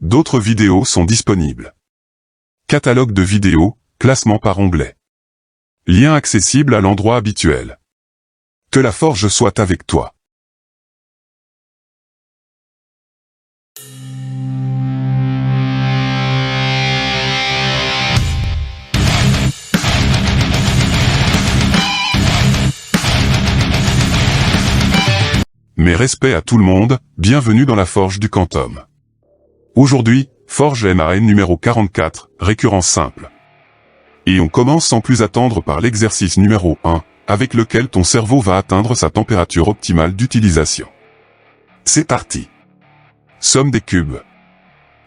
D'autres vidéos sont disponibles. Catalogue de vidéos, classement par onglet. Lien accessible à l'endroit habituel. Que la forge soit avec toi. Mes respects à tout le monde, bienvenue dans la forge du Quantum. Aujourd'hui, forge MAN numéro 44, récurrence simple. Et on commence sans plus attendre par l'exercice numéro 1, avec lequel ton cerveau va atteindre sa température optimale d'utilisation. C'est parti. Somme des cubes.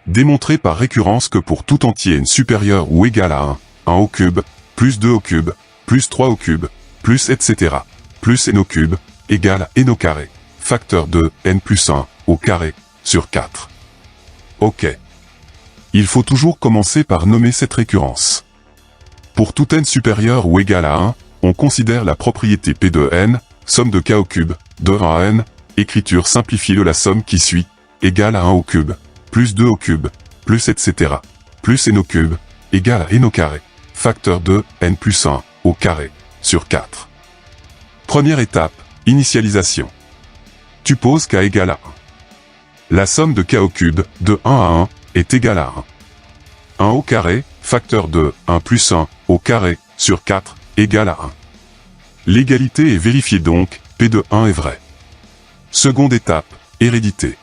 Démontrer par récurrence que pour tout entier n supérieur ou égal à 1 au cube, plus 2 au cube, plus 3 au cube, plus etc., plus n au cube, égale à n au carré. Facteur de n plus 1 au carré sur 4. Ok. Il faut toujours commencer par nommer cette récurrence. Pour tout n supérieur ou égal à 1, on considère la propriété P de n, somme de k au cube, de 1 à n, écriture simplifiée de la somme qui suit, égale à 1 au cube, plus 2 au cube, plus etc., plus n au cube, égale à n au carré. Facteur de n plus 1 au carré sur 4. Première étape, initialisation. Tu poses k égale à 1. La somme de k au cube, de 1 à 1, est égale à 1. 1 au carré, facteur de 1 plus 1 au carré sur 4, égale à 1. L'égalité est vérifiée donc, P de 1 est vrai. Seconde étape, hérédité.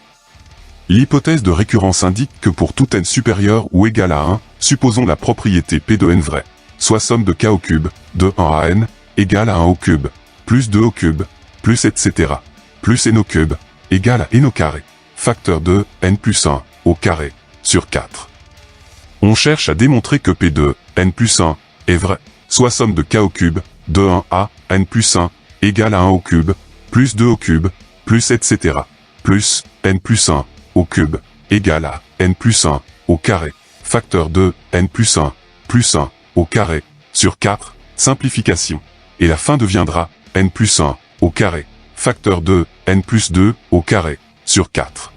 L'hypothèse de récurrence indique que pour tout n supérieur ou égal à 1, supposons la propriété P de n vraie, soit somme de k au cube, de 1 à n, égale à 1 au cube, plus 2 au cube, plus etc., plus n au cube, égale à n au carré, facteur de n plus 1 au carré sur 4. On cherche à démontrer que P de n plus 1 est vrai, soit somme de k au cube, de 1 à n plus 1, égale à 1 au cube, plus 2 au cube, plus etc., plus n plus 1 au cube, égale à n plus 1 au carré, facteur de n plus 1 au carré sur 4, simplification. Et la fin deviendra n plus 1 au carré, facteur de n plus 2 au carré sur 4.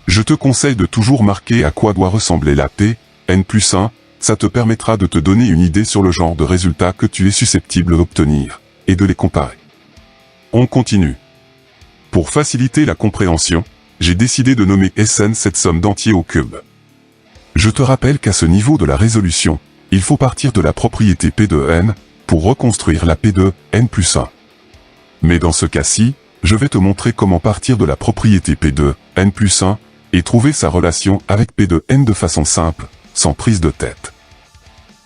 Je te conseille de toujours marquer à quoi doit ressembler la P, n plus 1, ça te permettra de te donner une idée sur le genre de résultats que tu es susceptible d'obtenir, et de les comparer. On continue. Pour faciliter la compréhension, j'ai décidé de nommer Sn cette somme d'entiers au cube. Je te rappelle qu'à ce niveau de la résolution, il faut partir de la propriété P de n, pour reconstruire la P de n plus 1. Mais dans ce cas-ci, je vais te montrer comment partir de la propriété P de n plus 1, et trouver sa relation avec P de n de façon simple, sans prise de tête.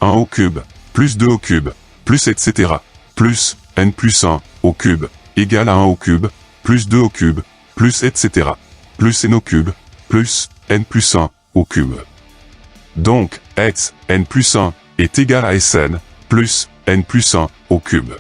1 au cube, plus 2 au cube, plus etc., plus n plus 1 au cube, égale à 1 au cube, plus 2 au cube, plus etc., plus n au cube, plus n plus 1 au cube. Donc, x, n plus 1, est égal à Sn, plus n plus 1 au cube.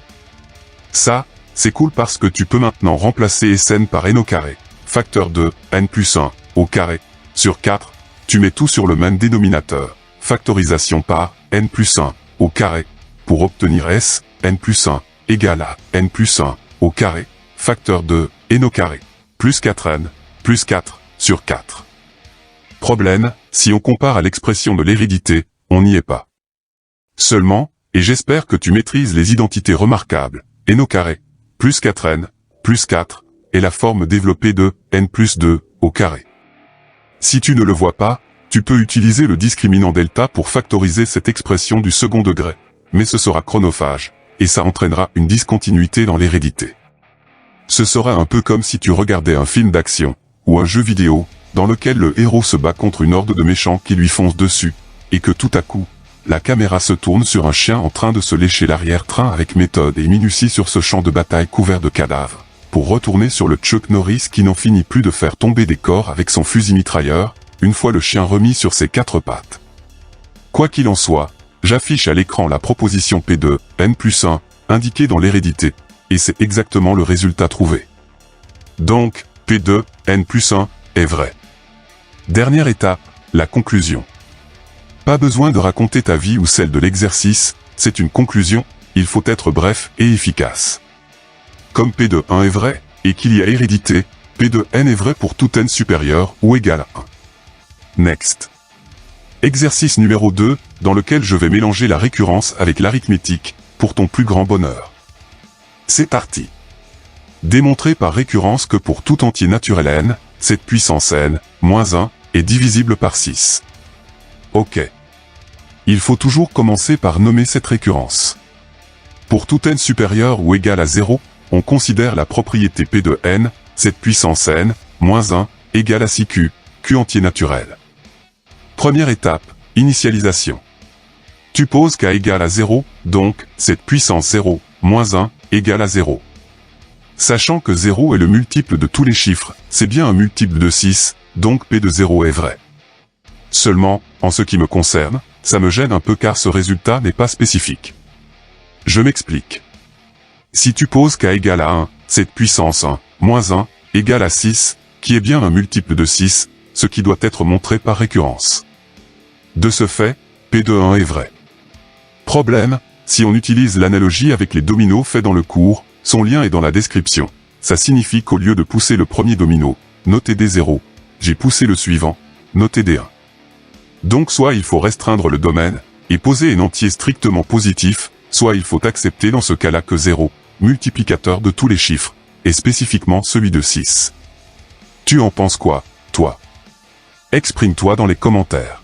Ça, c'est cool parce que tu peux maintenant remplacer Sn par n au carré, facteur de n plus 1 au carré, sur 4, tu mets tout sur le même dénominateur, factorisation par n plus 1 au carré, pour obtenir S, n plus 1, égale à n plus 1 au carré, facteur de n au carré, plus 4n, plus 4, sur 4. Problème, si on compare à l'expression de l'hérédité, on n'y est pas. Seulement, et j'espère que tu maîtrises les identités remarquables, n au carré, plus 4n, plus 4, et la forme développée de n plus 2 au carré. Si tu ne le vois pas, tu peux utiliser le discriminant delta pour factoriser cette expression du second degré, mais ce sera chronophage, et ça entraînera une discontinuité dans l'hérédité. Ce sera un peu comme si tu regardais un film d'action, ou un jeu vidéo, dans lequel le héros se bat contre une horde de méchants qui lui foncent dessus, et que tout à coup, la caméra se tourne sur un chien en train de se lécher l'arrière-train avec méthode et minutie sur ce champ de bataille couvert de cadavres, pour retourner sur le Chuck Norris qui n'en finit plus de faire tomber des corps avec son fusil mitrailleur, une fois le chien remis sur ses 4 pattes. Quoi qu'il en soit, j'affiche à l'écran la proposition P de n plus 1, indiquée dans l'hérédité, et c'est exactement le résultat trouvé. Donc, P de n plus 1 est vrai. Dernière étape, la conclusion. Pas besoin de raconter ta vie ou celle de l'exercice, c'est une conclusion, il faut être bref et efficace. Comme P de 1 est vrai, et qu'il y a hérédité, P de n est vrai pour tout n supérieur ou égal à 1. Next. Exercice numéro 2, dans lequel je vais mélanger la récurrence avec l'arithmétique, pour ton plus grand bonheur. C'est parti. Démontrer par récurrence que pour tout entier naturel n, cette puissance n, moins 1, est divisible par 6. Ok. Il faut toujours commencer par nommer cette récurrence. Pour tout n supérieur ou égal à 0, on considère la propriété P de n, cette puissance n, moins 1, égale à 6q, q entier naturel. Première étape, initialisation. Tu poses k égale à 0, donc, cette puissance 0, moins 1, égale à 0. Sachant que 0 est le multiple de tous les chiffres, c'est bien un multiple de 6, donc P de 0 est vrai. Seulement, en ce qui me concerne, ça me gêne un peu car ce résultat n'est pas spécifique. Je m'explique. Si tu poses k égale à 1, cette puissance 1, moins 1, égale à 6, qui est bien un multiple de 6, ce qui doit être montré par récurrence. De ce fait, P de 1 est vrai. Problème, si on utilise l'analogie avec les dominos faits dans le cours, son lien est dans la description. Ça signifie qu'au lieu de pousser le premier domino, noté D0, j'ai poussé le suivant, noté D1. Donc soit il faut restreindre le domaine, et poser un entier strictement positif, soit il faut accepter dans ce cas-là que 0, multiplicateur de tous les chiffres, et spécifiquement celui de 6. Tu en penses quoi, toi? Exprime-toi dans les commentaires.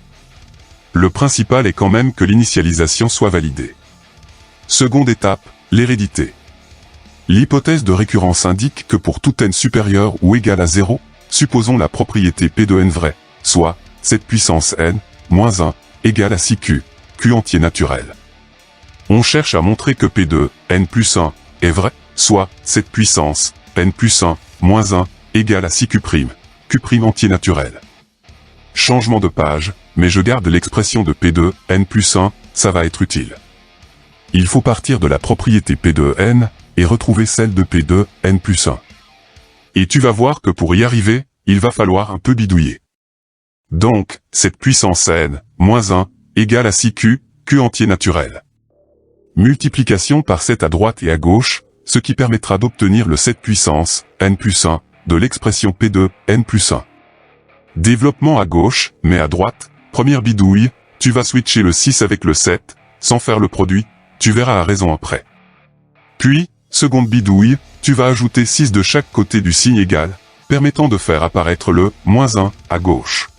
Le principal est quand même que l'initialisation soit validée. Seconde étape, l'hérédité. L'hypothèse de récurrence indique que pour tout n supérieur ou égal à 0, supposons la propriété P de n vraie, soit, cette puissance n, moins 1, égale à 6q, q entier naturel. On cherche à montrer que P de n plus 1 est vrai, soit, cette puissance, n plus 1, moins 1, égale à 6q', q' entier naturel. Changement de page, mais je garde l'expression de P de n plus 1, ça va être utile. Il faut partir de la propriété P de n, et retrouver celle de P de n plus 1. Et tu vas voir que pour y arriver, il va falloir un peu bidouiller. Donc, cette puissance n, moins 1, égale à 6q, q entier naturel. Multiplication par 7 à droite et à gauche, ce qui permettra d'obtenir le 7 puissance, n plus 1, de l'expression P de n plus 1. Développement à gauche, mais à droite, première bidouille, tu vas switcher le 6 avec le 7, sans faire le produit, tu verras la raison après. Puis, seconde bidouille, tu vas ajouter 6 de chaque côté du signe égal, permettant de faire apparaître le moins 1 à gauche.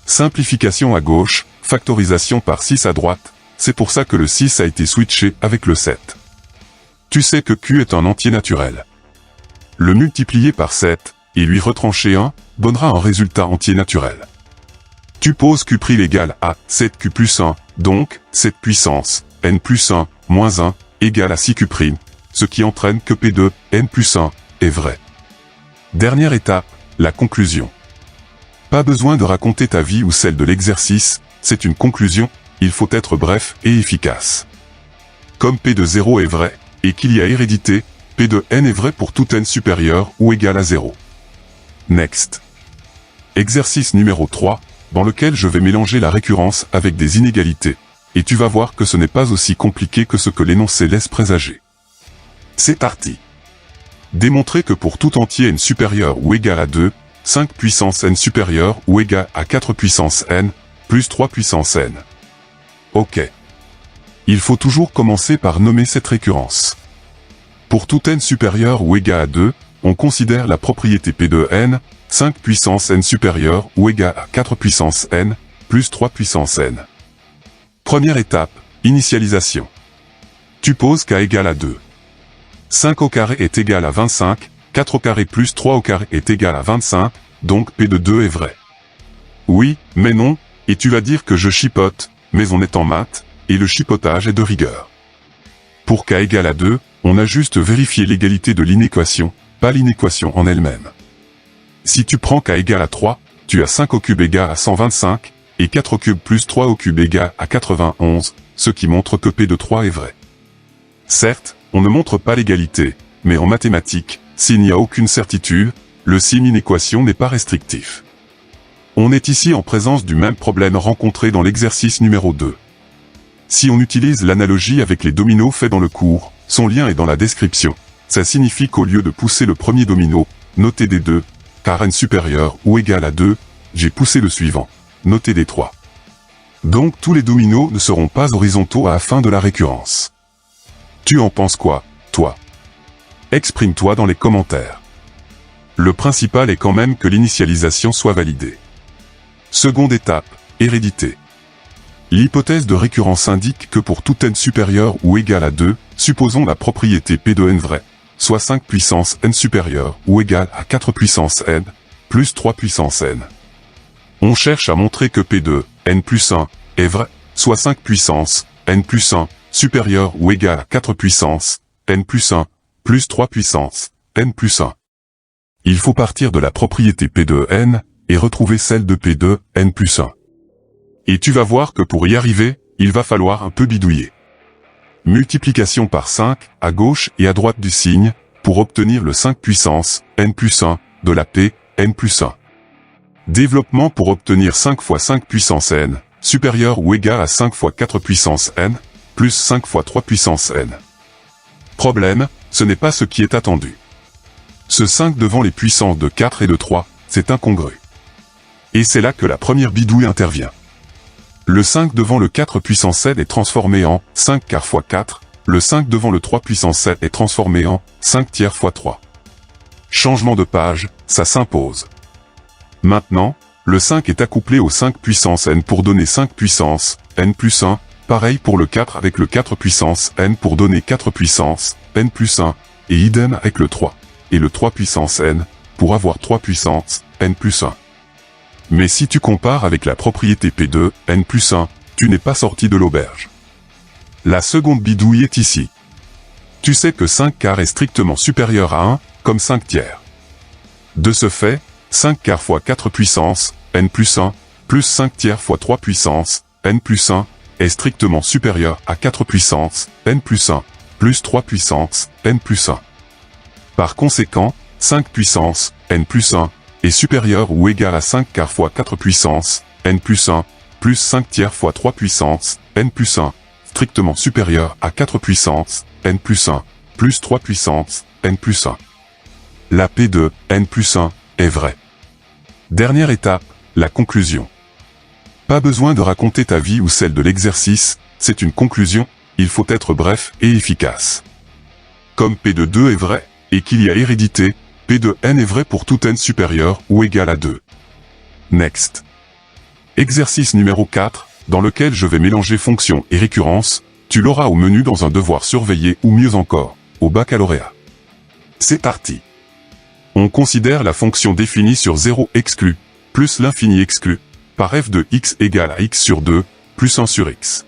Simplification à gauche, factorisation par 6 à droite, c'est pour ça que le 6 a été switché avec le 7. Tu sais que Q est un entier naturel. Le multiplier par 7, et lui retrancher 1, donnera un résultat entier naturel. Tu poses Q' égale à 7Q plus 1, donc, cette puissance, n plus 1, moins 1, égale à 6Q', ce qui entraîne que P de n plus 1 est vrai. Dernière étape, la conclusion. Pas besoin de raconter ta vie ou celle de l'exercice, c'est une conclusion, il faut être bref et efficace. Comme P de 0 est vrai, et qu'il y a hérédité, P de n est vrai pour tout n supérieur ou égal à 0. Next. Exercice numéro 3, dans lequel je vais mélanger la récurrence avec des inégalités, et tu vas voir que ce n'est pas aussi compliqué que ce que l'énoncé laisse présager. C'est parti. Démontrer que pour tout entier n supérieur ou égal à 2, 5 puissance n supérieur ou égal à 4 puissance n, plus 3 puissance n. Ok. Il faut toujours commencer par nommer cette récurrence. Pour tout n supérieur ou égal à 2, on considère la propriété P de n, 5 puissance n supérieur ou égal à 4 puissance n, plus 3 puissance n. Première étape, initialisation. Tu poses k égale à 2. 5 au carré est égal à 25, 4 au carré plus 3 au carré est égal à 25, donc P de 2 est vrai. Oui, mais non, et tu vas dire que je chipote, mais on est en maths, et le chipotage est de rigueur. Pour k égale à 2, on a juste vérifié l'égalité de l'inéquation, pas l'inéquation en elle-même. Si tu prends k égale à 3, tu as 5 au cube égale à 125, et 4 au cube plus 3 au cube égale à 91, ce qui montre que P de 3 est vrai. Certes, on ne montre pas l'égalité, mais en mathématiques, s'il n'y a aucune certitude, le signe inéquation n'est pas restrictif. On est ici en présence du même problème rencontré dans l'exercice numéro 2. Si on utilise l'analogie avec les dominos faits dans le cours, son lien est dans la description. Ça signifie qu'au lieu de pousser le premier domino, noté D2, car n supérieur ou égal à 2, j'ai poussé le suivant, notez des 3. Donc tous les dominos ne seront pas horizontaux à la fin de la récurrence. Tu en penses quoi, toi? Exprime-toi dans les commentaires. Le principal est quand même que l'initialisation soit validée. Seconde étape, hérédité. L'hypothèse de récurrence indique que pour tout n supérieur ou égal à 2, supposons la propriété P de n vraie, soit 5 puissance n supérieur ou égal à 4 puissance n, plus 3 puissance n. On cherche à montrer que P de n plus 1 est vrai, soit 5 puissance n plus 1 supérieur ou égal à 4 puissance n plus 1 plus 3 puissance n plus 1. Il faut partir de la propriété P de n et retrouver celle de P de n plus 1. Et tu vas voir que pour y arriver, il va falloir un peu bidouiller. Multiplication par 5, à gauche et à droite du signe, pour obtenir le 5 puissance n plus 1 de la P n plus 1. Développement pour obtenir 5 fois 5 puissance n, supérieur ou égal à 5 fois 4 puissance n, plus 5 fois 3 puissance n. Problème, ce n'est pas ce qui est attendu. Ce 5 devant les puissances de 4 et de 3, c'est incongru. Et c'est là que la première bidouille intervient. Le 5 devant le 4 puissance n est transformé en 5 quarts fois 4, le 5 devant le 3 puissance n est transformé en 5 tiers fois 3. Changement de page, ça s'impose. Maintenant, le 5 est accouplé au 5 puissance n pour donner 5 puissance n plus 1, pareil pour le 4 avec le 4 puissance n pour donner 4 puissance n plus 1, et idem avec le 3, et le 3 puissance n, pour avoir 3 puissance n plus 1. Mais si tu compares avec la propriété P de n plus 1, tu n'es pas sorti de l'auberge. La seconde bidouille est ici. Tu sais que 5 quarts est strictement supérieur à 1, comme 5 tiers. De ce fait, 5 quarts fois 4 puissance n plus 1, plus 5 tiers fois 3 puissance n plus 1, est strictement supérieur à 4 puissance n plus 1, plus 3 puissance n plus 1. Par conséquent, 5 puissance n plus 1, est supérieur ou égal à 5 quarts fois 4 puissance n plus 1, plus 5 tiers fois 3 puissance n plus 1, strictement supérieur à 4 puissance n plus 1, plus 3 puissance n plus 1. La P de n plus 1 est vraie. Dernière étape, la conclusion. Pas besoin de raconter ta vie ou celle de l'exercice, c'est une conclusion, il faut être bref et efficace. Comme P de 2 est vrai, et qu'il y a hérédité, P de n est vrai pour tout n supérieur ou égal à 2. Next. Exercice numéro 4, dans lequel je vais mélanger fonction et récurrence, tu l'auras au menu dans un devoir surveillé ou mieux encore, au baccalauréat. C'est parti. On considère la fonction définie sur 0 exclu, plus l'infini exclu, par f de x égale à x sur 2, plus 1 sur x.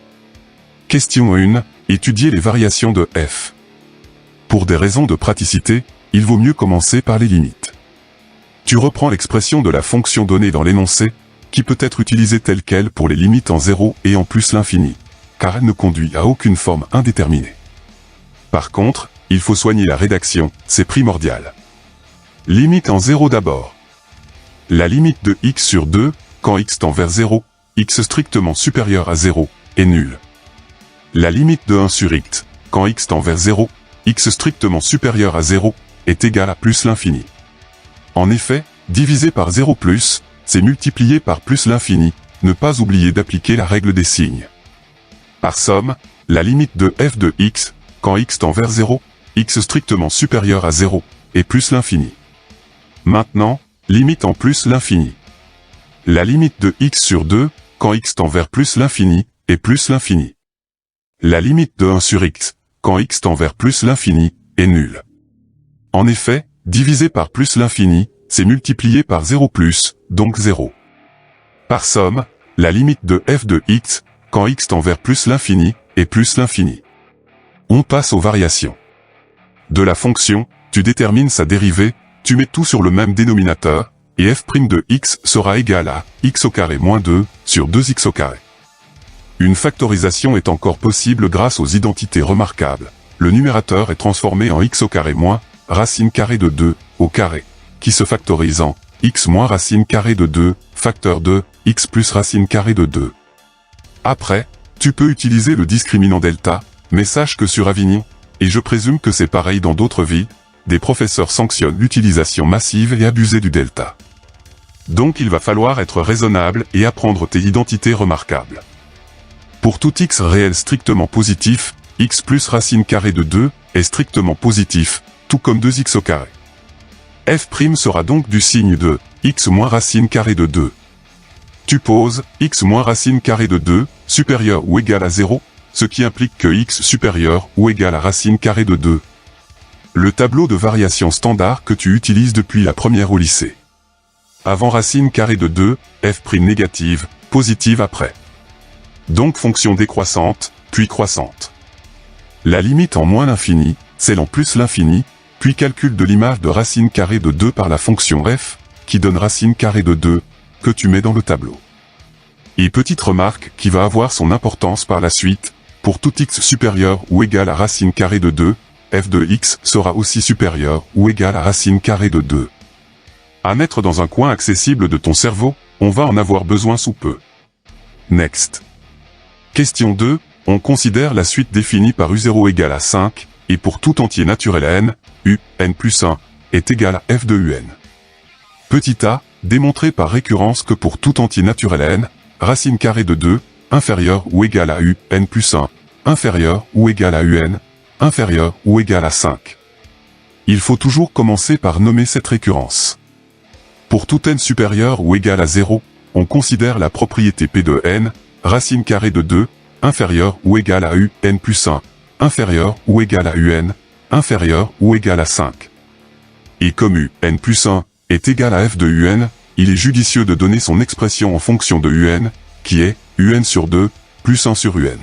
Question 1, étudier les variations de f. Pour des raisons de praticité, il vaut mieux commencer par les limites. Tu reprends l'expression de la fonction donnée dans l'énoncé, qui peut être utilisée telle quelle pour les limites en 0 et en plus l'infini, car elle ne conduit à aucune forme indéterminée. Par contre, il faut soigner la rédaction, c'est primordial. Limite en 0 d'abord. La limite de x sur 2, quand x tend vers 0, x strictement supérieur à 0, est nulle. La limite de 1 sur x, quand x tend vers 0, x strictement supérieur à 0, est égal à plus l'infini. En effet, diviser par 0 plus, c'est multiplier par plus l'infini, ne pas oublier d'appliquer la règle des signes. Par somme, la limite de f de x, quand x tend vers 0, x strictement supérieur à 0, est plus l'infini. Maintenant, limite en plus l'infini. La limite de x sur 2, quand x tend vers plus l'infini, est plus l'infini. La limite de 1 sur x, quand x tend vers plus l'infini, est nulle. En effet, diviser par plus l'infini, c'est multiplier par 0 plus, donc 0. Par somme, la limite de f de x, quand x tend vers plus l'infini, est plus l'infini. On passe aux variations. De la fonction, tu détermines sa dérivée, tu mets tout sur le même dénominateur, et f' de x sera égal à x au carré moins 2 sur 2x au carré. Une factorisation est encore possible grâce aux identités remarquables. Le numérateur est transformé en x au carré moins racine carrée de 2 au carré, qui se factorise en x moins racine carrée de 2, facteur de x plus racine carrée de 2. Après, tu peux utiliser le discriminant delta, mais sache que sur Avignon, et je présume que c'est pareil dans d'autres villes, des professeurs sanctionnent l'utilisation massive et abusée du delta. Donc il va falloir être raisonnable et apprendre tes identités remarquables. Pour tout x réel strictement positif, x plus racine carrée de 2 est strictement positif, tout comme 2x au carré. F' sera donc du signe de x moins racine carrée de 2. Tu poses x moins racine carrée de 2 supérieur ou égal à 0, ce qui implique que x supérieur ou égal à racine carrée de 2. Le tableau de variation standard que tu utilises depuis la première au lycée. Avant racine carrée de 2, f' négative, positive après. Donc fonction décroissante, puis croissante. La limite en moins l'infini, celle en plus l'infini, puis calcul de l'image de racine carrée de 2 par la fonction f, qui donne racine carrée de 2, que tu mets dans le tableau. Et petite remarque qui va avoir son importance par la suite, pour tout x supérieur ou égal à racine carrée de 2, f de x sera aussi supérieur ou égal à racine carrée de 2. À mettre dans un coin accessible de ton cerveau, on va en avoir besoin sous peu. Next. Question 2, on considère la suite définie par u0 égale à 5, et pour tout entier naturel à n, u, n plus 1, est égal à f de un. Petit a, démontré par récurrence que pour tout entier naturel à n, racine carrée de 2, inférieur ou égal à u, n plus 1, inférieur ou égal à un, inférieur ou égal à 5. Il faut toujours commencer par nommer cette récurrence. Pour tout n supérieur ou égal à 0, on considère la propriété P de n, racine carrée de 2, inférieur ou égal à u, n plus 1, inférieur ou égal à un, inférieur ou égal à 5. Et comme u, n plus 1, est égal à f de un, il est judicieux de donner son expression en fonction de un, qui est un sur 2, plus 1 sur un.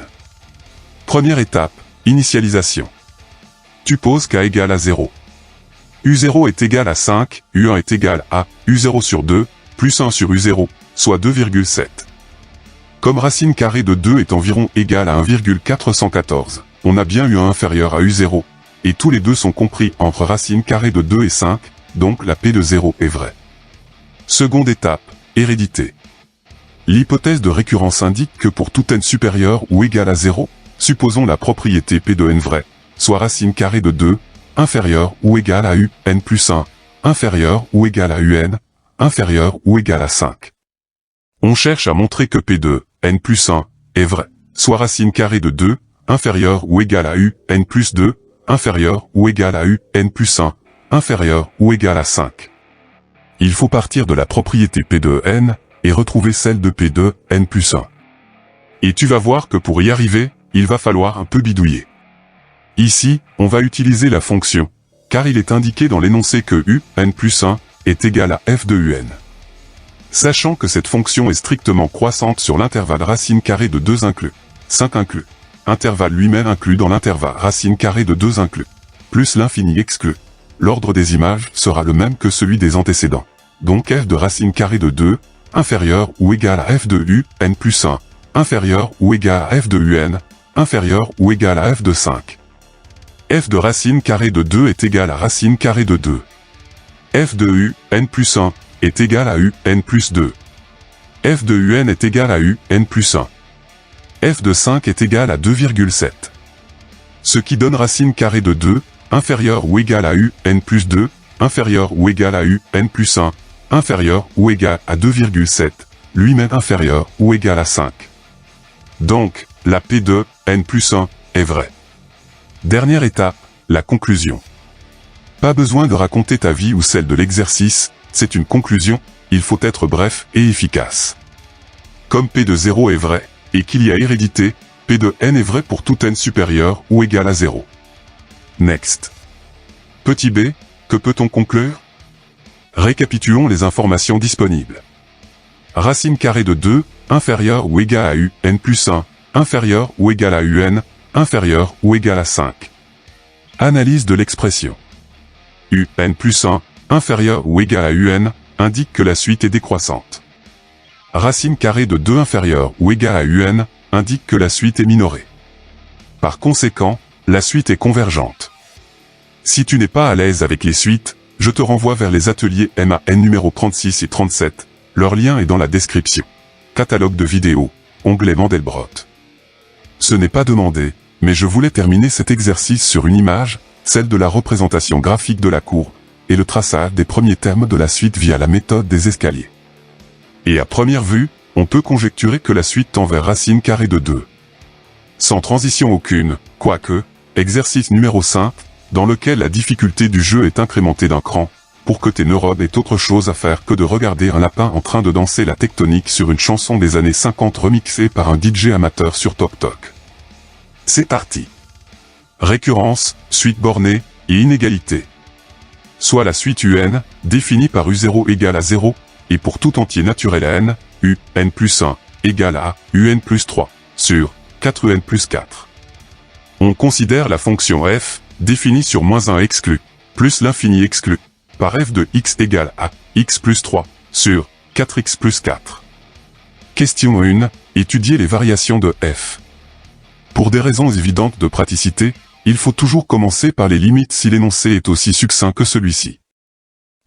Première étape, initialisation. Tu poses k égale à 0. u0 est égal à 5, u1 est égal à u0 sur 2, plus 1 sur u0, soit 2,7. Comme racine carrée de 2 est environ égale à 1,414, on a bien u1 inférieur à u0, et tous les deux sont compris entre racine carrée de 2 et 5, donc la P de 0 est vraie. Seconde étape, hérédité. L'hypothèse de récurrence indique que pour tout n supérieur ou égal à 0, supposons la propriété P de n vraie, soit racine carrée de 2, inférieur ou égal à u, n plus 1, inférieur ou égal à un, inférieur ou égal à 5. On cherche à montrer que P de n plus 1 est vrai, soit racine carrée de 2, inférieur ou égal à u, n plus 2, inférieur ou égal à u, n plus 1, inférieur ou égal à 5. Il faut partir de la propriété P de n, et retrouver celle de P de n plus 1. Et tu vas voir que pour y arriver, il va falloir un peu bidouiller. Ici, on va utiliser la fonction, car il est indiqué dans l'énoncé que u, n plus 1, est égal à f de un. Sachant que cette fonction est strictement croissante sur l'intervalle racine carrée de 2 inclus, 5 inclus, intervalle lui-même inclus dans l'intervalle racine carrée de 2 inclus, plus l'infini exclu, l'ordre des images sera le même que celui des antécédents. Donc f de racine carrée de 2, inférieur ou égal à f de u, n plus 1, inférieur ou égal à f de un, inférieur ou égal à f de 5. F de racine carrée de 2 est égal à racine carrée de 2. F de u, n plus 1, est égal à u, n plus 2. F de un est égal à u, n plus 1. F de 5 est égal à 2,7. Ce qui donne racine carrée de 2, inférieur ou égal à u, n plus 2, inférieur ou égal à u, n plus 1, inférieur ou égal à 2,7, lui-même inférieur ou égal à 5. Donc, la P de n plus 1 est vraie. Dernière étape, la conclusion. Pas besoin de raconter ta vie ou celle de l'exercice, c'est une conclusion, il faut être bref et efficace. Comme P de 0 est vrai, et qu'il y a hérédité, P de n est vrai pour tout n supérieur ou égal à 0. Next. Petit b, que peut-on conclure? Récapitulons les informations disponibles. Racine carrée de 2, inférieur ou égal à u, n plus 1, inférieur ou égal à un, inférieur ou égal à 5. Analyse de l'expression. U, n plus 1, inférieur ou égal à un, indique que la suite est décroissante. Racine carrée de 2 inférieur ou égal à un, indique que la suite est minorée. Par conséquent, la suite est convergente. Si tu n'es pas à l'aise avec les suites, je te renvoie vers les ateliers MAN numéro 36 et 37, leur lien est dans la description. Catalogue de vidéos, onglet Mandelbrot. Ce n'est pas demandé, mais je voulais terminer cet exercice sur une image, celle de la représentation graphique de la courbe, et le traçage des premiers termes de la suite via la méthode des escaliers. Et à première vue, on peut conjecturer que la suite tend vers racine carrée de 2. Sans transition aucune, quoique, exercice numéro 5, dans lequel la difficulté du jeu est incrémentée d'un cran, pour que tes neurones aient autre chose à faire que de regarder un lapin en train de danser la tectonique sur une chanson des années 50 remixée par un DJ amateur sur TokTok. C'est parti. Récurrence, suite bornée, et inégalité. Soit la suite UN, définie par U0 égale à 0, et pour tout entier naturel à n, U, n plus 1, égale à UN plus 3, sur 4UN plus 4. On considère la fonction f, définie sur -1 exclu, plus l'infini exclu, par f de x égale à x plus 3, sur 4x plus 4. Question 1. Étudier les variations de f. Pour des raisons évidentes de praticité, il faut toujours commencer par les limites si l'énoncé est aussi succinct que celui-ci.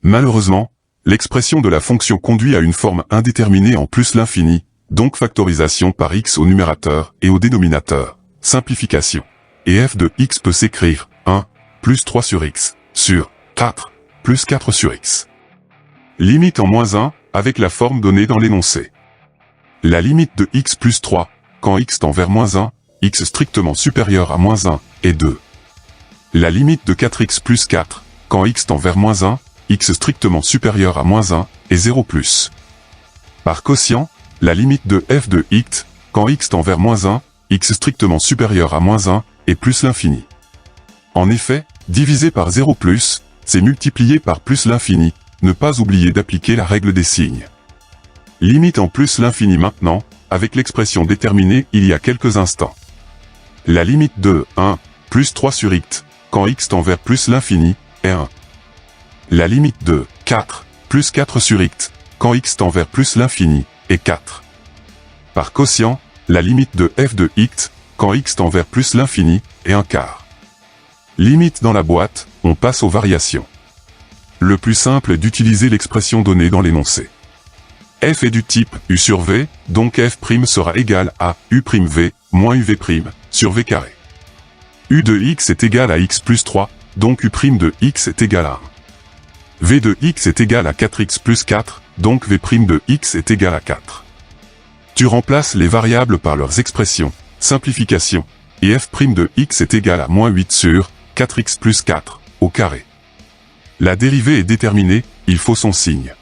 Malheureusement, l'expression de la fonction conduit à une forme indéterminée en plus l'infini, donc factorisation par x au numérateur et au dénominateur, simplification. Et f de x peut s'écrire 1, plus 3 sur x, sur 4, plus 4 sur x. Limite en -1, avec la forme donnée dans l'énoncé. La limite de x plus 3, quand x tend vers -1, x strictement supérieur à -1, est 2. La limite de 4x plus 4, quand x tend vers -1, x strictement supérieur à -1, est 0 plus. Par quotient, la limite de f de x, quand x tend vers -1, x strictement supérieur à -1, est plus l'infini. En effet, diviser par 0 plus, c'est multiplier par plus l'infini, ne pas oublier d'appliquer la règle des signes. Limite en plus l'infini maintenant, avec l'expression déterminée il y a quelques instants. La limite de 1, plus 3 sur x, quand x tend vers plus l'infini, est 1. La limite de 4, plus 4 sur x, quand x tend vers plus l'infini, est 4. Par quotient, la limite de f de x, quand x tend vers plus l'infini, est 1/4. Limite dans la boîte, on passe aux variations. Le plus simple est d'utiliser l'expression donnée dans l'énoncé. F est du type U sur V, donc f' sera égal à U'(V) moins UV' sur V carré. U de x est égal à x plus 3, donc U' de x est égal à 1. V de x est égal à 4x plus 4, donc V' de x est égal à 4. Tu remplaces les variables par leurs expressions, simplification, et f' de x est égal à -8 sur 4x plus 4, au carré. La dérivée est déterminée, il faut son signe.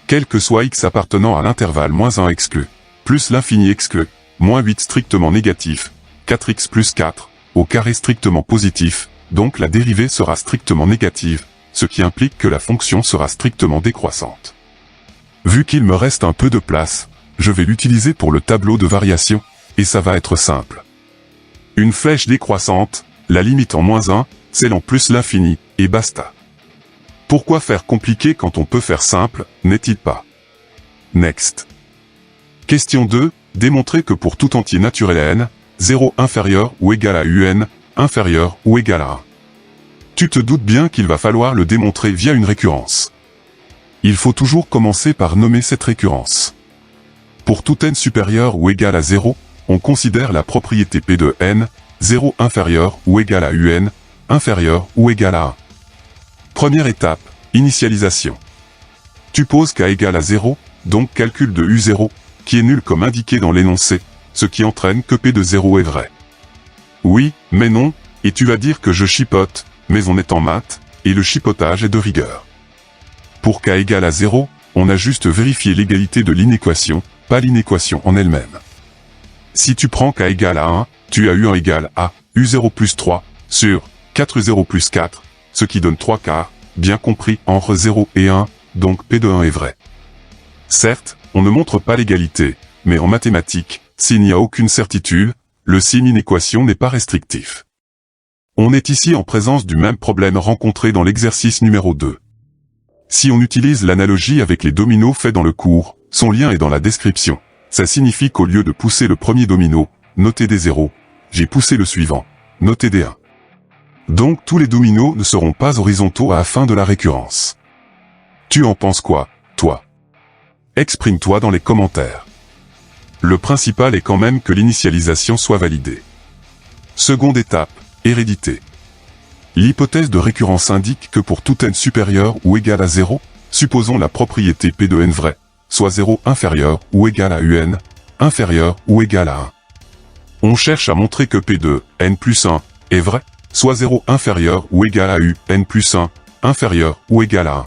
Quel que soit x appartenant à l'intervalle -1 exclu, plus l'infini exclu, -8 strictement négatif, 4x plus 4, au carré strictement positif, donc la dérivée sera strictement négative, ce qui implique que la fonction sera strictement décroissante. Vu qu'il me reste un peu de place, je vais l'utiliser pour le tableau de variation, et ça va être simple. Une flèche décroissante, la limite en -1, celle en plus l'infini, et basta. Pourquoi faire compliqué quand on peut faire simple, n'est-il pas? Next. Question 2, démontrer que pour tout entier naturel à n, 0 inférieur ou égal à un, inférieur ou égal à 1. Tu te doutes bien qu'il va falloir le démontrer via une récurrence. Il faut toujours commencer par nommer cette récurrence. Pour tout n supérieur ou égal à 0, on considère la propriété P de n, 0 inférieur ou égal à un, inférieur ou égal à 1. Première étape, initialisation. Tu poses k égale à 0, donc calcul de U0, qui est nul comme indiqué dans l'énoncé, ce qui entraîne que P de 0 est vrai. Oui, mais non, et tu vas dire que je chipote, mais on est en maths, et le chipotage est de rigueur. Pour k égale à 0, on a juste vérifié l'égalité de l'inéquation, pas l'inéquation en elle-même. Si tu prends k égale à 1, tu as U1 égale à U0 plus 3, sur 4 U0 plus 4, ce qui donne 3/4, bien compris entre 0 et 1, donc P de 1 est vrai. Certes, on ne montre pas l'égalité, mais en mathématiques, s'il n'y a aucune certitude, le signe inéquation n'est pas restrictif. On est ici en présence du même problème rencontré dans l'exercice numéro 2. Si on utilise l'analogie avec les dominos faits dans le cours, son lien est dans la description. Ça signifie qu'au lieu de pousser le premier domino, noter des 0, j'ai poussé le suivant, noter des 1. Donc tous les dominos ne seront pas horizontaux à la fin de la récurrence. Tu en penses quoi, toi? Exprime-toi dans les commentaires. Le principal est quand même que l'initialisation soit validée. Seconde étape, hérédité. L'hypothèse de récurrence indique que pour tout n supérieur ou égal à 0, supposons la propriété P de n vraie, soit 0 inférieur ou égal à un, inférieur ou égal à 1. On cherche à montrer que P de n plus 1 est vrai, soit 0 inférieur ou égal à un plus 1, inférieur ou égal à 1.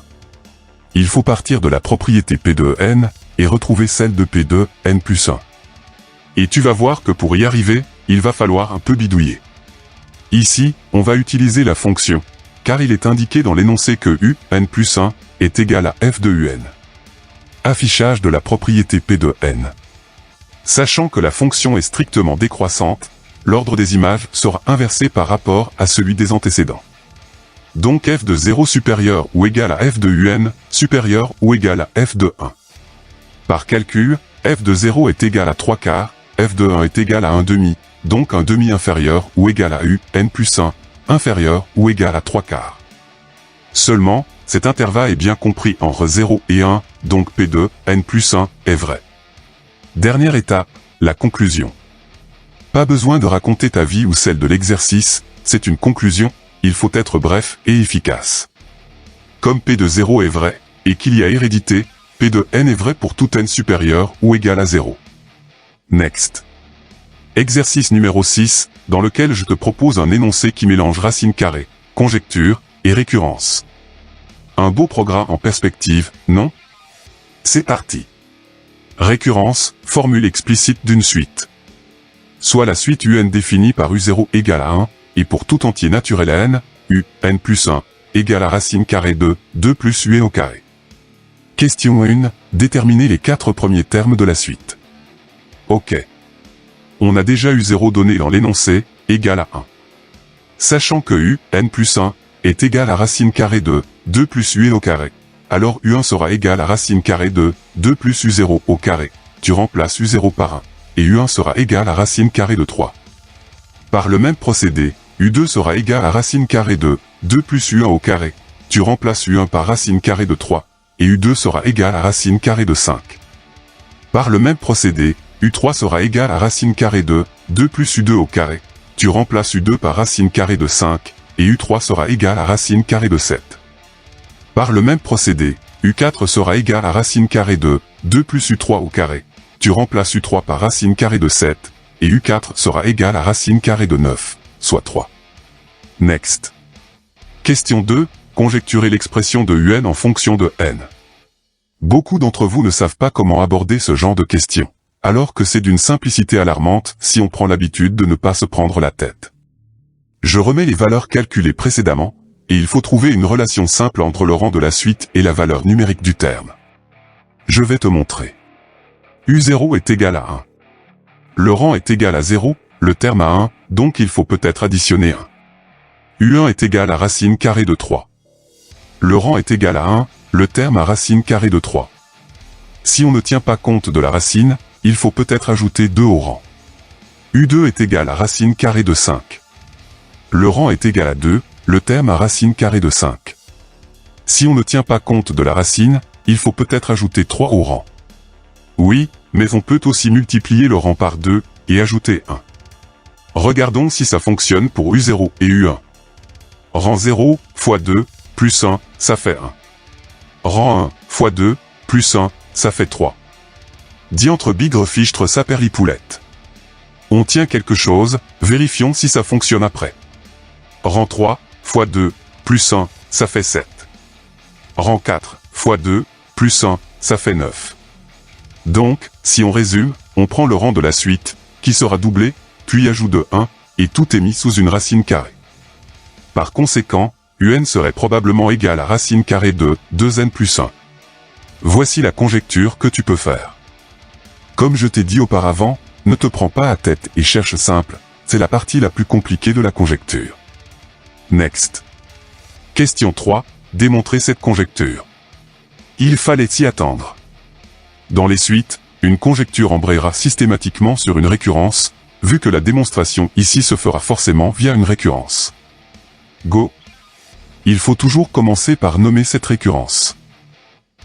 Il faut partir de la propriété P de n et retrouver celle de P de n plus 1. Et tu vas voir que pour y arriver, il va falloir un peu bidouiller. Ici, on va utiliser la fonction, car il est indiqué dans l'énoncé que un plus 1 est égal à f de un. Affichage de la propriété P de n. Sachant que la fonction est strictement décroissante, l'ordre des images sera inversé par rapport à celui des antécédents. Donc f de 0 supérieur ou égal à f de un, supérieur ou égal à f de 1. Par calcul, f de 0 est égal à 3 quarts, f de 1 est égal à 1 demi, donc 1 demi inférieur ou égal à n plus 1, inférieur ou égal à 3 quarts. Seulement, cet intervalle est bien compris entre 0 et 1, donc P de n plus 1 est vrai. Dernière étape, la conclusion. Pas besoin de raconter ta vie ou celle de l'exercice, c'est une conclusion, il faut être bref et efficace. Comme P de 0 est vrai, et qu'il y a hérédité, P de n est vrai pour tout n supérieur ou égal à 0. Next. Exercice numéro 6, dans lequel je te propose un énoncé qui mélange racine carrée, conjecture et récurrence. Un beau programme en perspective, non? C'est parti. Récurrence, formule explicite d'une suite. Soit la suite un définie par u0 égale à 1, et pour tout entier naturel à n, n plus 1, égale à racine carrée de 2 plus un au carré. Question 1, déterminer les 4 premiers termes de la suite. Ok. On a déjà u0 donné dans l'énoncé, égal à 1. Sachant que n plus 1 est égal à racine carrée de 2 plus un au carré, alors u1 sera égal à racine carrée de 2 plus u0 au carré. Tu remplaces u0 par 1, et u1 sera égal à racine carrée de 3. Par le même procédé, u2 sera égal à racine carrée de 2 plus u1 au carré. Tu remplaces u1 par racine carrée de 3, et u2 sera égal à racine carrée de 5. Par le même procédé, u3 sera égal à racine carrée de 2 plus u2 au carré. Tu remplaces u2 par racine carrée de 5, et u3 sera égal à racine carrée de 7. Par le même procédé, u4 sera égal à racine carrée de 2 plus u3 au carré. Tu remplaces u3 par racine carrée de 7, et u4 sera égal à racine carrée de 9, soit 3. Next. Question 2, conjecturer l'expression de un en fonction de n. Beaucoup d'entre vous ne savent pas comment aborder ce genre de questions, alors que c'est d'une simplicité alarmante si on prend l'habitude de ne pas se prendre la tête. Je remets les valeurs calculées précédemment, et il faut trouver une relation simple entre le rang de la suite et la valeur numérique du terme. Je vais te montrer. U0 est égal à 1. Le rang est égal à 0, le terme à 1, donc il faut peut-être additionner 1. U1 est égal à racine carrée de 3. Le rang est égal à 1, le terme à racine carrée de 3. Si on ne tient pas compte de la racine, il faut peut-être ajouter 2 au rang. U2 est égal à racine carrée de 5. Le rang est égal à 2, le terme à racine carrée de 5. Si on ne tient pas compte de la racine, il faut peut-être ajouter 3 au rang. Oui, mais on peut aussi multiplier le rang par 2, et ajouter 1. Regardons si ça fonctionne pour U0 et U1. Rang 0, fois 2, plus 1, ça fait 1. Rang 1, fois 2, plus 1, ça fait 3. Diantre bigre fichtre sa perlipoulette. On tient quelque chose, vérifions si ça fonctionne après. Rang 3, fois 2, plus 1, ça fait 7. Rang 4, fois 2, plus 1, ça fait 9. Donc, si on résume, on prend le rang de la suite, qui sera doublé, puis ajout de 1, et tout est mis sous une racine carrée. Par conséquent, un serait probablement égal à racine carrée de 2n plus 1. Voici la conjecture que tu peux faire. Comme je t'ai dit auparavant, ne te prends pas la tête et cherche simple, c'est la partie la plus compliquée de la conjecture. Next. Question 3, démontrer cette conjecture. Il fallait s'y attendre. Dans les suites, une conjecture embrayera systématiquement sur une récurrence, vu que la démonstration ici se fera forcément via une récurrence. Go. Il faut toujours commencer par nommer cette récurrence.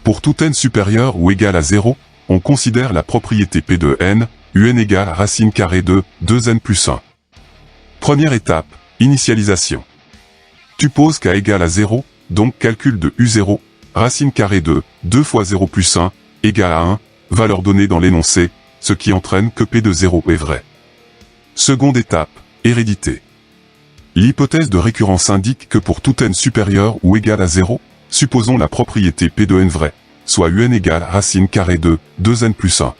Pour tout n supérieur ou égal à 0, on considère la propriété P de n, un égale à racine carrée de 2n plus 1. Première étape, initialisation. Tu poses k égale à 0, donc calcul de u0, racine carrée de 2 fois 0 plus 1, égale à 1, va leur donner dans l'énoncé, ce qui entraîne que P de 0 est vrai. Seconde étape, hérédité. L'hypothèse de récurrence indique que pour tout n supérieur ou égal à 0, supposons la propriété P de n vraie, soit un égale racine carrée de 2n plus 1.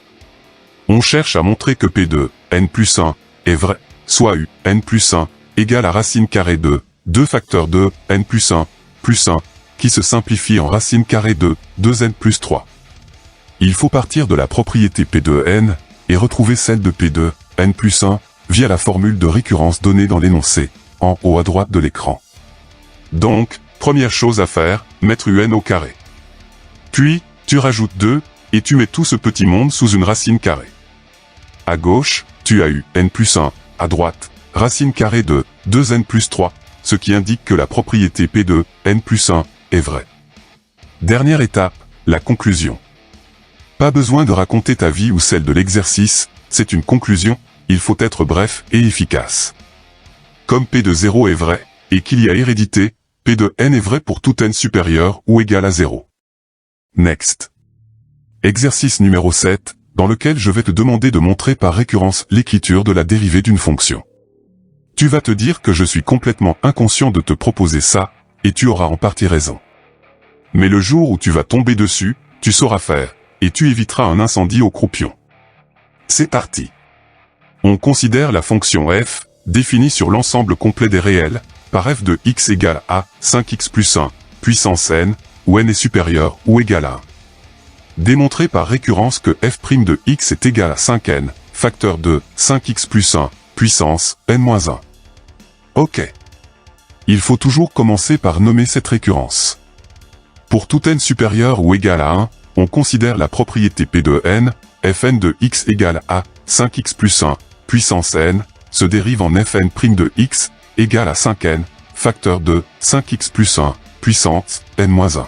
On cherche à montrer que P de n plus 1 est vrai, soit n plus 1 égale à racine carrée de 2 facteurs de n plus 1, qui se simplifie en racine carrée de 2n plus 3. Il faut partir de la propriété P de n, et retrouver celle de P de n plus 1, via la formule de récurrence donnée dans l'énoncé, en haut à droite de l'écran. Donc, première chose à faire, mettre un au carré. Puis, tu rajoutes 2, et tu mets tout ce petit monde sous une racine carrée. À gauche, tu as n plus 1, à droite, racine carrée de 2n plus 3, ce qui indique que la propriété P de n plus 1 est vraie. Dernière étape, la conclusion. Pas besoin de raconter ta vie ou celle de l'exercice, c'est une conclusion, il faut être bref et efficace. Comme P de 0 est vrai, et qu'il y a hérédité, P de n est vrai pour tout n supérieur ou égal à 0. Next. Exercice numéro 7, dans lequel je vais te demander de montrer par récurrence l'écriture de la dérivée d'une fonction. Tu vas te dire que je suis complètement inconscient de te proposer ça, et tu auras en partie raison. Mais le jour où tu vas tomber dessus, tu sauras faire, et tu éviteras un incendie au croupion. C'est parti. On considère la fonction f, définie sur l'ensemble complet des réels, par f de x égale à 5x plus 1, puissance n, où n est supérieur ou égal à 1. Démontrer par récurrence que f' de x est égal à 5n, facteur de 5x plus 1, puissance n-1. Ok. Il faut toujours commencer par nommer cette récurrence. Pour tout n supérieur ou égal à 1, on considère la propriété P de n, fn de x égale à 5x plus 1, puissance n, se dérive en fn' de x, égale à 5n, facteur de 5x plus 1, puissance n-1.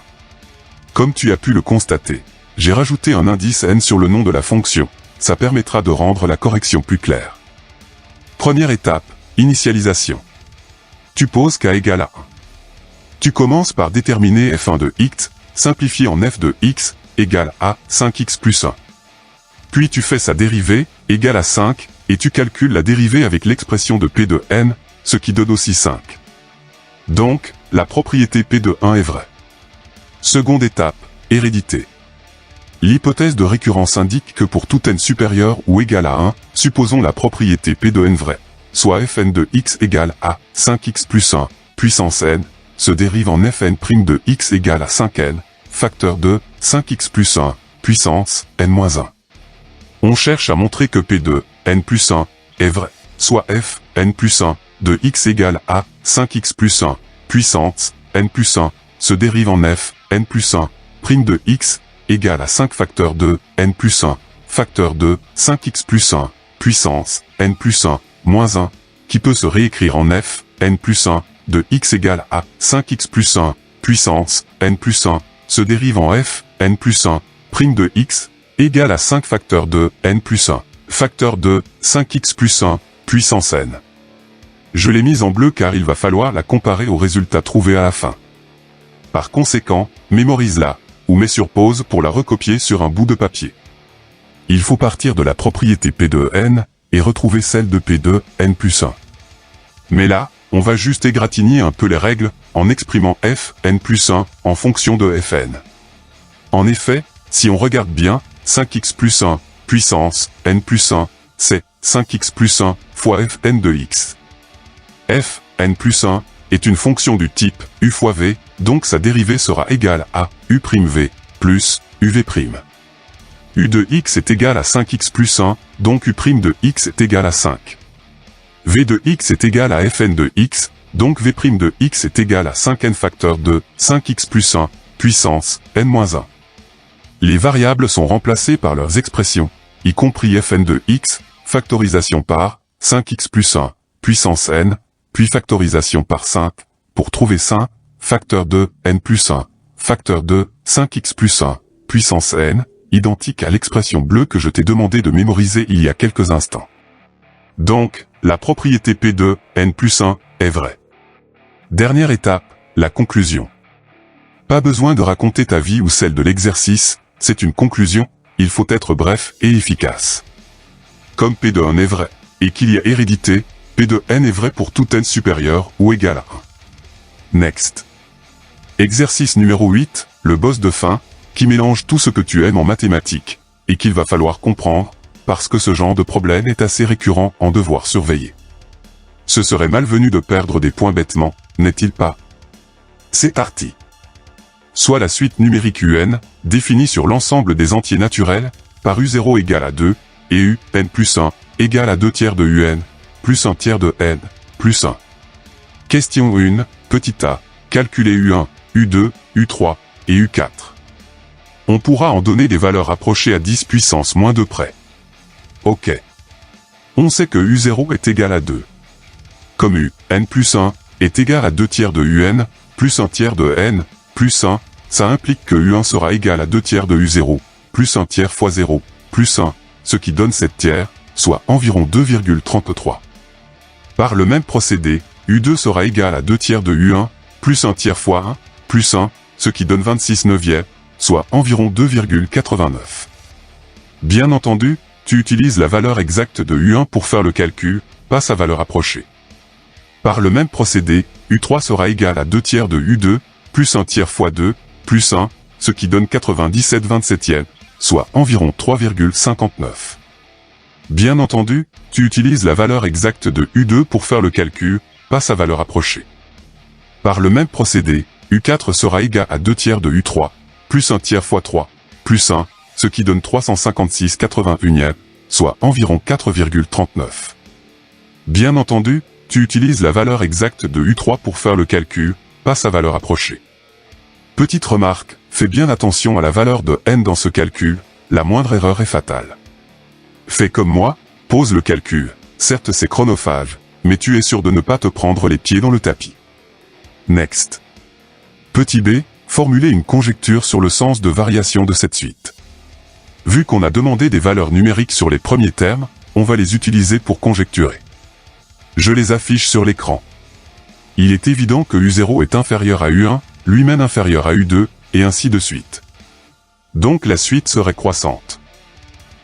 Comme tu as pu le constater, j'ai rajouté un indice n sur le nom de la fonction, ça permettra de rendre la correction plus claire. Première étape, initialisation. Tu poses k égale à 1. Tu commences par déterminer f1 de x, simplifié en f de x, égale à 5x plus 1. Puis tu fais sa dérivée, égale à 5, et tu calcules la dérivée avec l'expression de P de n, ce qui donne aussi 5. Donc, la propriété P de 1 est vraie. Seconde étape, hérédité. L'hypothèse de récurrence indique que pour tout n supérieur ou égal à 1, supposons la propriété P de n vraie, soit fn de x égale à 5x plus 1, puissance n, se dérive en fn' de x égale à 5n, facteur de 5x plus 1, puissance n-1. On cherche à montrer que P de n plus 1 est vrai, soit f n plus 1 de x égale à 5x plus 1, puissance n plus 1, se dérive en f n plus 1, prime de x, égale à 5 facteur de n plus 1, facteur de 5x plus 1, puissance n plus 1, moins 1, qui peut se réécrire en f n plus 1, de x égale à 5x plus 1, puissance n plus 1, se dérive en f n plus 1, prime de x, égale à 5 facteur de n plus 1, facteur de 5x plus 1, puissance n. Je l'ai mise en bleu car il va falloir la comparer au résultat trouvé à la fin. Par conséquent, mémorise-la, ou mets sur pause pour la recopier sur un bout de papier. Il faut partir de la propriété P de n, et retrouver celle de P de n plus 1. Mais là, on va juste égratigner un peu les règles, en exprimant f n plus 1 en fonction de fn. En effet, si on regarde bien, 5x plus 1, puissance n plus 1, c'est 5x plus 1 fois fn de x. F n plus 1 est une fonction du type u fois v, donc sa dérivée sera égale à u'v plus uv'. U de x est égal à 5x plus 1, donc u' de x est égal à 5. V de x est égal à fn de x, donc v' de x est égal à 5n facteur de 5x plus 1, puissance n-1. Les variables sont remplacées par leurs expressions, y compris fn de x, factorisation par 5x plus 1, puissance n, puis factorisation par 5, pour trouver 5, facteur de n plus 1, facteur de 5x plus 1, puissance n, identique à l'expression bleue que je t'ai demandé de mémoriser il y a quelques instants. Donc, la propriété P de n plus 1 est vraie. Dernière étape, la conclusion. Pas besoin de raconter ta vie ou celle de l'exercice, c'est une conclusion, il faut être bref et efficace. Comme P de 1 est vrai, et qu'il y a hérédité, P de n est vrai pour tout n supérieur ou égal à 1. Next. Exercice numéro 8, le boss de fin, qui mélange tout ce que tu aimes en mathématiques, et qu'il va falloir comprendre, parce que ce genre de problème est assez récurrent en devoir surveiller. Ce serait malvenu de perdre des points bêtement, n'est-il pas? C'est parti. Soit la suite numérique un, définie sur l'ensemble des entiers naturels, par u0 égale à 2, et u, n plus 1, égale à 2 tiers de un, plus 1 tiers de n, plus 1. Question 1, petit a, calculer u1, u2, u3, et u4. On pourra en donner des valeurs approchées à 10 puissance moins 2 près. Ok. On sait que u0 est égal à 2. Comme u, n plus 1, est égal à 2 tiers de un, plus 1 tiers de n, plus 1, ça implique que u1 sera égal à 2 tiers de u0, plus 1 tiers fois 0, plus 1, ce qui donne 7 tiers, soit environ 2,33. Par le même procédé, u2 sera égal à 2 tiers de u1, plus 1 tiers fois 1, plus 1, ce qui donne 26 neuvièmes, soit environ 2,89. Bien entendu, tu utilises la valeur exacte de u1 pour faire le calcul, pas sa valeur approchée. Par le même procédé, u3 sera égal à 2 tiers de u2, plus 1 tiers fois 2, plus 1, ce qui donne 97/27, soit environ 3,59. Bien entendu, tu utilises la valeur exacte de u2 pour faire le calcul, pas sa valeur approchée. Par le même procédé, u4 sera égal à 2 tiers de u3, plus 1 tiers fois 3, plus 1, ce qui donne 356/81, soit environ 4,39. Bien entendu, tu utilises la valeur exacte de u3 pour faire le calcul, pas sa valeur approchée. Petite remarque, fais bien attention à la valeur de n dans ce calcul, la moindre erreur est fatale. Fais comme moi, pose le calcul, certes c'est chronophage, mais tu es sûr de ne pas te prendre les pieds dans le tapis. Next. Petit b, formuler une conjecture sur le sens de variation de cette suite. Vu qu'on a demandé des valeurs numériques sur les premiers termes, on va les utiliser pour conjecturer. Je les affiche sur l'écran. Il est évident que u0 est inférieur à u1, lui-même inférieur à u2, et ainsi de suite. Donc la suite serait croissante.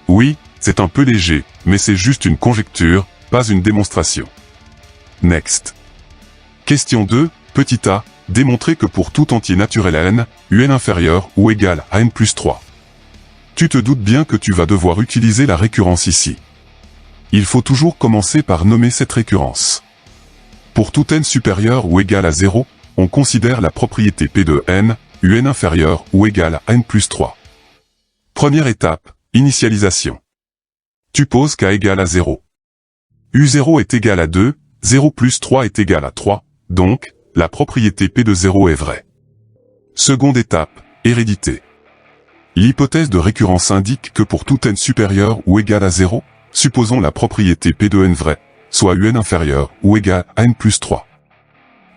Oui, c'est un peu léger, mais c'est juste une conjecture, pas une démonstration. Next. Question 2, petit a, démontrer que pour tout entier naturel à n, un inférieur ou égal à n plus 3. Tu te doutes bien que tu vas devoir utiliser la récurrence ici. Il faut toujours commencer par nommer cette récurrence. Pour tout n supérieur ou égal à 0, on considère la propriété P de n, un inférieur ou égal à n plus 3. Première étape, initialisation. Tu poses k égale à 0. u0 est égal à 2, 0 plus 3 est égal à 3, donc, la propriété P de 0 est vraie. Seconde étape, hérédité. L'hypothèse de récurrence indique que pour tout n supérieur ou égal à 0, supposons la propriété P de n vraie, soit un inférieur ou égal à n plus 3.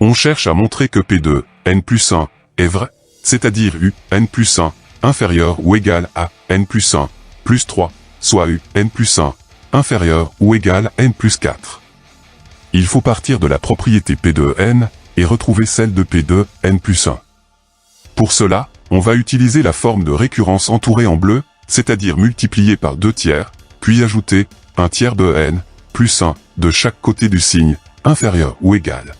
On cherche à montrer que P de n plus 1 est vrai, c'est-à-dire n plus 1 inférieur ou égal à n plus 1 plus 3, soit n plus 1 inférieur ou égal à n plus 4. Il faut partir de la propriété P de n et retrouver celle de P de n plus 1. Pour cela, on va utiliser la forme de récurrence entourée en bleu, c'est-à-dire multipliée par 2 tiers, puis ajouter 1 tiers de n, plus 1, de chaque côté du signe, inférieur ou égal.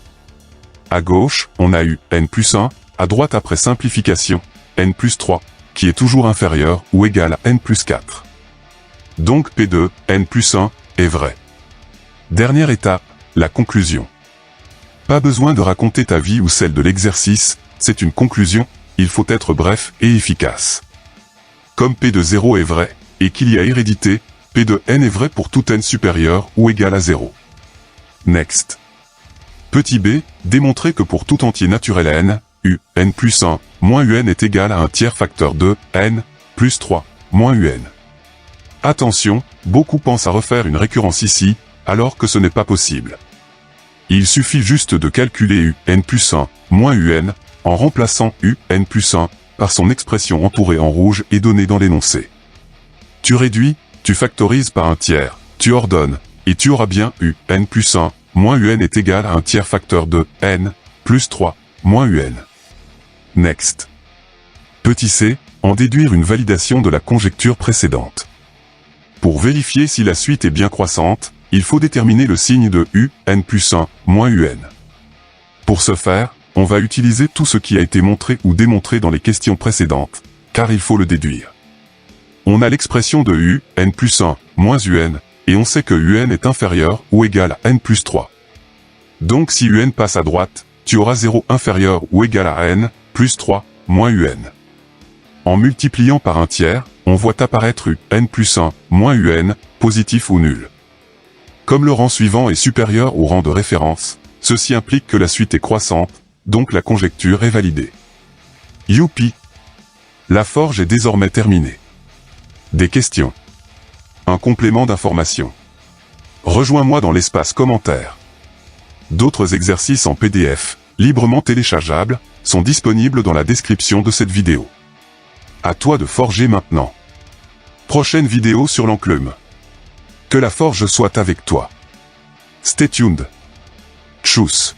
À gauche, on a n plus 1, à droite après simplification, n plus 3, qui est toujours inférieur ou égal à n plus 4. Donc P de n plus 1 est vrai. Dernière étape, la conclusion. Pas besoin de raconter ta vie ou celle de l'exercice, c'est une conclusion, il faut être bref et efficace. Comme P de 0 est vrai, et qu'il y a hérédité, P de n est vrai pour tout n supérieur ou égal à 0. Next. Petit b, démontrer que pour tout entier naturel à n, n plus 1, moins un est égal à un tiers facteur de n, plus 3, moins un. Attention, beaucoup pensent à refaire une récurrence ici, alors que ce n'est pas possible. Il suffit juste de calculer n plus 1, moins un, en remplaçant n plus 1, par son expression entourée en rouge et donnée dans l'énoncé. Tu réduis, tu factorises par un tiers, tu ordonnes, et tu auras bien n plus 1, moins un est égal à un tiers facteur de n, plus 3, moins un. Next. Petit c, en déduire une validation de la conjecture précédente. Pour vérifier si la suite est bien croissante, il faut déterminer le signe de u, n plus 1, moins un. Pour ce faire, on va utiliser tout ce qui a été montré ou démontré dans les questions précédentes, car il faut le déduire. On a l'expression de u, n plus 1, moins un, et on sait que un est inférieur ou égal à n plus 3. Donc si un passe à droite, tu auras 0 inférieur ou égal à n, plus 3, moins un. En multipliant par un tiers, on voit apparaître u, n plus 1, moins un, positif ou nul. Comme le rang suivant est supérieur au rang de référence, ceci implique que la suite est croissante, donc la conjecture est validée. Youpi! La forge est désormais terminée. Des questions. Un complément d'information. Rejoins-moi dans l'espace commentaires. D'autres exercices en PDF, librement téléchargeables, sont disponibles dans la description de cette vidéo. À toi de forger maintenant. Prochaine vidéo sur l'enclume. Que la forge soit avec toi. Stay tuned. Tchuss.